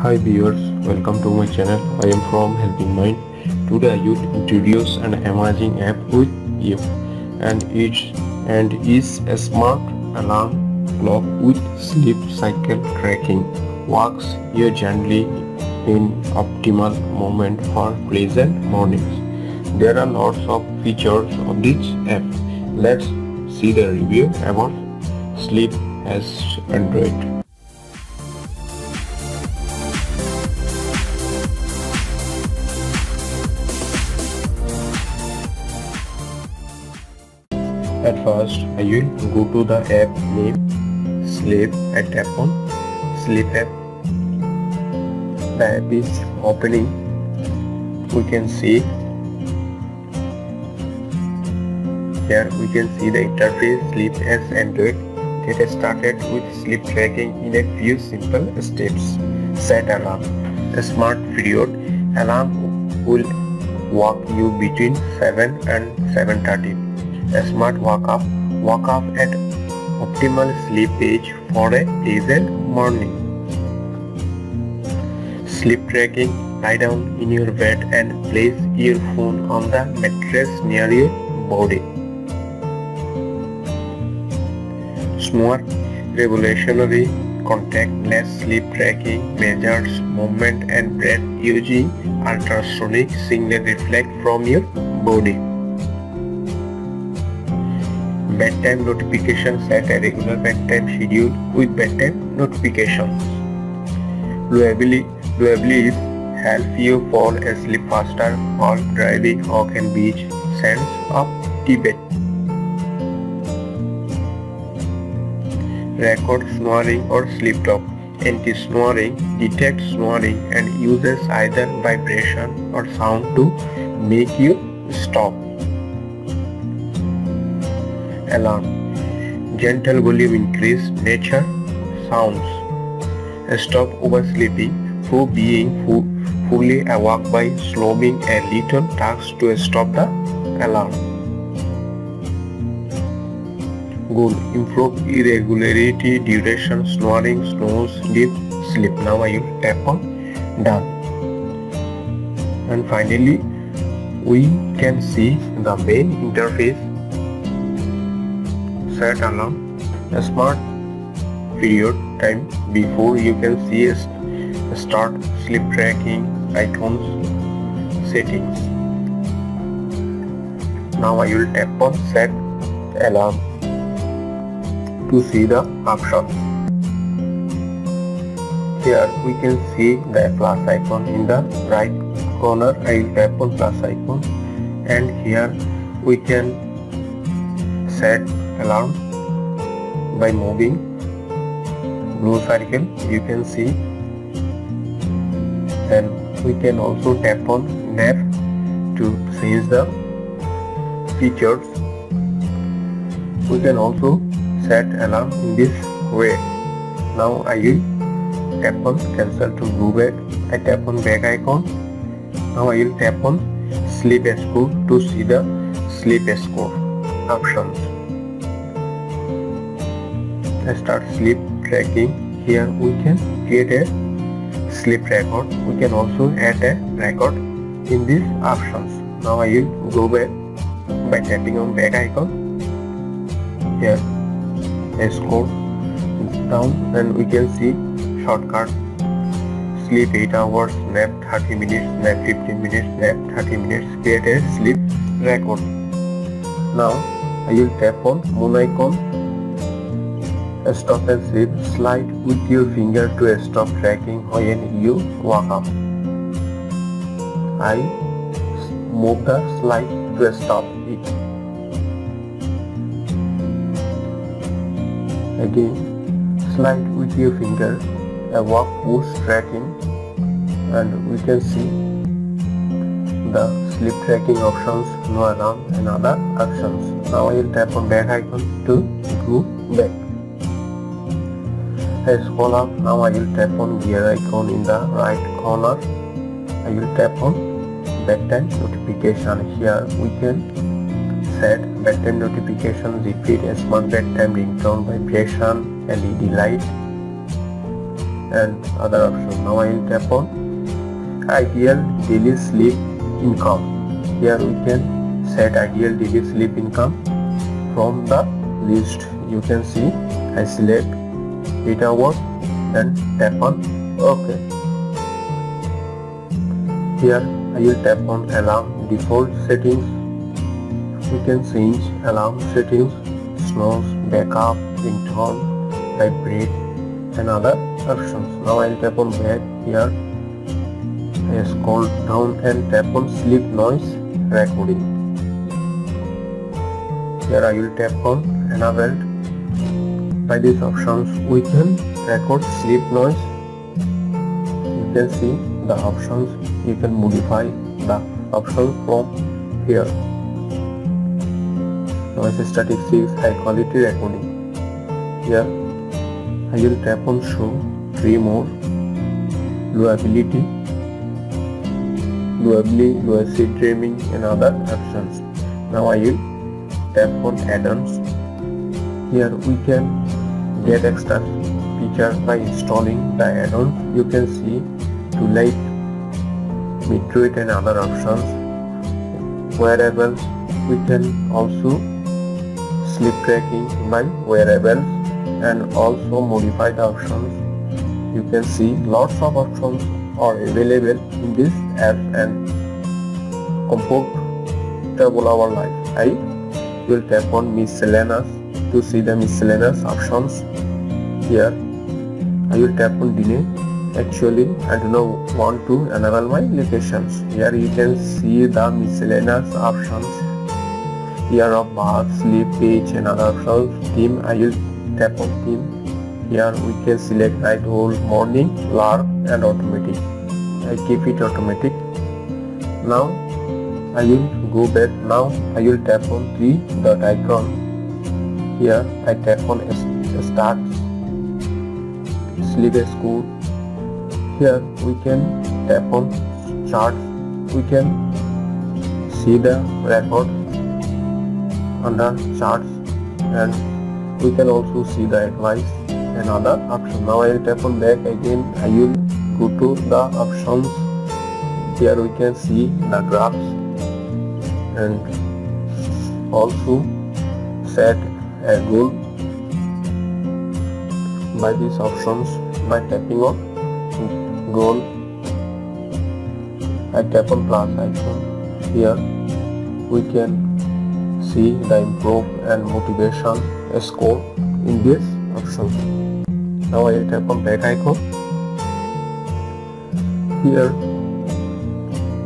Hi viewers, welcome to my channel. I am from Helping Mind. Today I will introduce an amazing app with you, and is a smart alarm clock with sleep cycle tracking. Works here gently in optimal moment for pleasant mornings. There are lots of features of this app. Let's see the review about Sleep as Android. At first, I will go to the app name Sleep. I tap on Sleep app. The app is opening. We can see here the interface Sleep as Android. Get started with sleep tracking in a few simple steps. Set alarm. A smart period alarm will wake you between 7 and 7:30. A smart wake up at optimal sleep age for a pleasant morning. Sleep tracking. Lie down in your bed and place your phone on the mattress near your body. Smart revolutionary contactless sleep tracking measures movement and breath using ultrasonic signal reflect from your body. Bedtime notification. Set a regular bedtime schedule with bedtime notifications. Doably help you fall asleep faster while driving or can beach sands of Tibet. Record snoring or sleep talk. Anti-snoring detects snoring and uses either vibration or sound to make you stop. Alarm. Gentle volume increase. Nature sounds. Stop oversleeping through being fully awake by slowing a little task to stop the alarm. Goal. Improve irregularity, duration, snoring, snooze, deep sleep. Now I will tap on done. And finally we can see the main interface. Set alarm. A smart period time before you can see start sleep tracking icons settings. Now I will tap on set alarm to see the options. Here we can see the plus icon in the right corner. I will tap on plus icon, and here we can set alarm by moving blue circle. You can see, and we can also tap on nap to change the features. We can also set alarm in this way. Now I will tap on cancel to go back. I tap on back icon. Now I will tap on sleep score to see the sleep score options. I start sleep tracking. Here we can create a sleep record. We can also add a record in these options. Now I will go back by tapping on back icon. Here a score down, and we can see shortcut sleep 8 hours, nap 30 minutes, nap 15 minutes, nap 30 minutes. Create a sleep record. Now I will tap on moon icon. Stop and sleep. Slide with your finger to stop tracking when you wake up. I move the slide to stop it. Again, slide with your finger. A walk push tracking, and we can see the sleep tracking options, no alarm, and other options. Now I will tap on back icon to go back. I scroll up. Now I will tap on gear icon in the right corner. I will tap on bedtime notification. Here we can set bedtime notification, repeat a smart bedtime ringtone, vibration, LED light, and other options. Now I will tap on ideal daily sleep income. Here we can set ideal daily sleep income from the list. You can see I select 8 hours and tap on OK. Here I will tap on alarm default settings. We can change alarm settings, snooze, backup, ringtone, vibrate and other options. Now I will tap on back. Here I scroll down and tap on sleep noise recording. Here I will tap on enabled. By these options we can record sleep noise. You can see the options. You can modify the options from here. Noise static 6 high quality recording. Here I will tap on show 3 more. Low ability, lucid dreaming and other options. Now I will tap on add-ons. Here we can get extra features by installing the add-ons. You can see Twilight, Metroid and other options. Wearables, we can also sleep tracking by wearables and also modify the options. You can see lots of options are available in this app and comfortable our life. I will tap on miscellaneous to see the miscellaneous options. Here I will tap on delay. Actually I do not want to enable my locations. Here you can see the miscellaneous options. Here of bath, sleep, page and other options. Theme, I will tap on theme. Here we can select night owl, morning, lark and automatic. I keep it automatic. Now I will go back. Now I will tap on 3 dot icon. Here I tap on start sleep score. Here we can tap on charts. We can see the record under charts and we can also see the advice and other options. Now I will tap on back again. I will go to the options. Here we can see the graphs and also set a goal by these options. By tapping on goal, I tap on plus icon. Here we can see the improve and motivation score in this option. Now I will tap on back icon. Here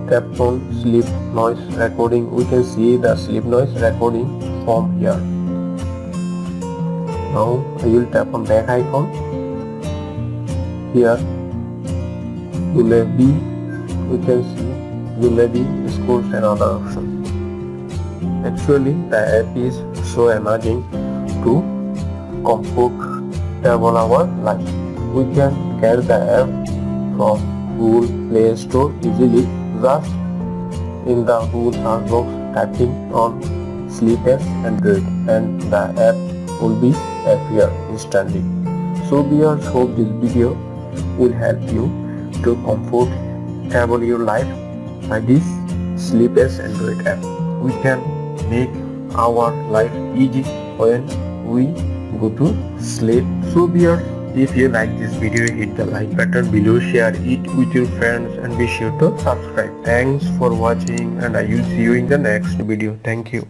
tap on sleep noise recording. We can see the sleep noise recording from here. Now I will tap on back icon. Here Lullaby, we can see Lullaby scores and other options. Actually the app is so amazing to comfortable our life. We can get the app from Google Play Store easily, just in the Google search box typing on Sleep Android and the app will be appear instantly. So viewers, hope this video will help you to comfortable your life by this Sleep Android app. We can make our life easy when we go to sleep. So viewers, if you like this video, hit the like button below, share it with your friends and be sure to subscribe. Thanks for watching and I will see you in the next video. Thank you.